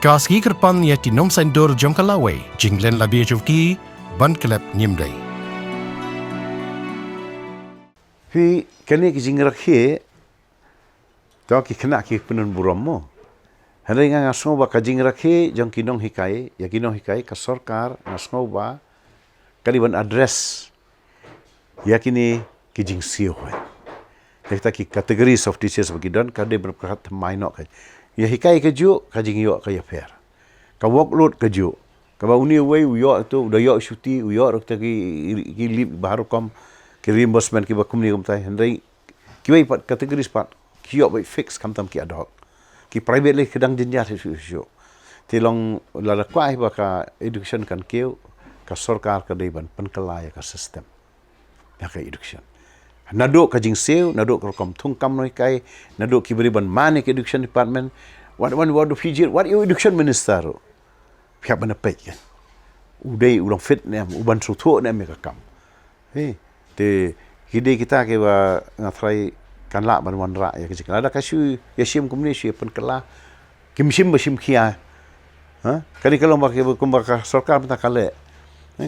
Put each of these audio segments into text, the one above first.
Kaski kerpan ya tinom sendur jom kalawe, jinglen labi juvki, ban kelep nyimdai. Pi kani ki jingrak he, to ki kena ki penun buram mo. Hari nga ngasong ba ka jingrak he, jong kinong hikai, ya kinong hikai ka sorkar ngasong ba kaliban address ya kini ki jing sio hai. Kita ki categories of teachers bagi don kade berkat mainok kai. Ya hikai ke ju ka jing yo ka ya fair. Ka workload ke ju. Ka ba uni way yo tu da yo shuti yo rok ta ki lip baru kom ki reimbursement ki ba kumni kumtai hendai ki bai pat categories pat ki yo bai fix kam tam ki ad hoc. Ki private le kedang jenja su. Ti long la kwai ba ka education kan keu ka sarkar ka dei ban penkelaya ka sistem. Ya ka education. Naduk ka jing seo, naduk ka kom thungkam noi kai, naduk ki beri ban mane ke education department, what fijir, what you education minister. Pihak ban pek kan. Udai ulang fit ne, uban sutu ne me ka kam. Te hide kita ke ba ngatrai kan la ban wan ra ya ke jing. Ada kasu ya sim kumni si pen kala. Kim sim ba sim khia. Ha? Kali kalau ba ke ka sarkar ta kale.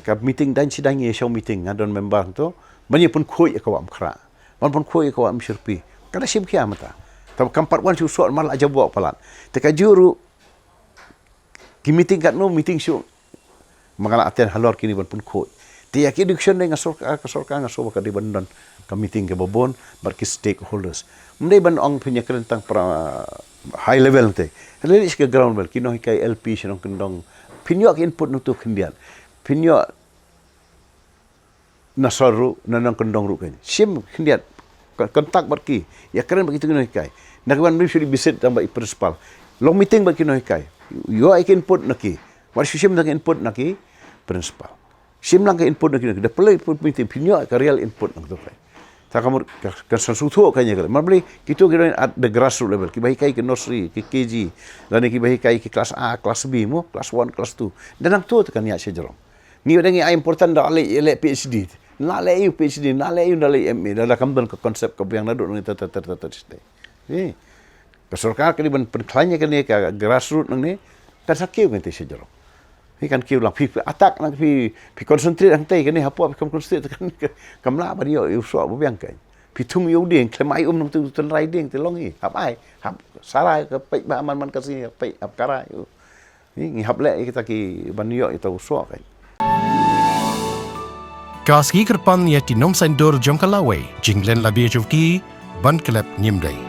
Ka meeting dan sidang ye show meeting ngadon member tu. Banyak pun koi ke awak mkra. Man pun koi ke awak msyirpi. Kada sim kia mata. Tapi kampat wan su suat mal aja buat palat. Teka juru ki meeting kat no meeting su. Mangala aten halor kini ban pun koi. Ti yak education dengan sorka ngaso ka di bandon ka meeting ke babon bar ki stakeholders. Mendai ban ong punya kerentang high level te. Lelis ke ground level kino hikai LP sinong kendong. Pinyo ki input nutu kendian. Pinyo nasaru nanang kendong ruken sim kendiat kontak barki ya keren begitu kino hikai nakwan ni suri bisit tambah principal long meeting bagi kino hikai yo I can input naki war sim nak input naki principal sim lang input naki da play input meeting pinyo ka real input nak tu kai ta kamur ka sansutu kanya kare mabli kitu kira at the grassroots level ki bahikai ke nursery ki KG dan ki bahikai ki kelas A kelas B mo kelas 1 kelas 2 dan tu kan ya sejero ni dengan important dah le PhD nak le PhD nak le MA dah kamban ke konsep ke yang naduk ni stay ni ke sarkar ke ban penklanya ke ni ke grassroots nang ni kan sakiu kan te sejero ni kan kiu lang pi atak lang pi concentrate ang te ke ni hapo pi concentrate kan kamla ba yo so bu biang kai pi tung yo ding klemai nang tu ten riding te longi hap ai hap sarai ke pai ba man ka si pai ap kara yo ni hap le kita ki ban yo itu so kai Kaski kerpan ya tinom sendur jom kalawe, jinglen labi juvki, ban kelep nyimdai.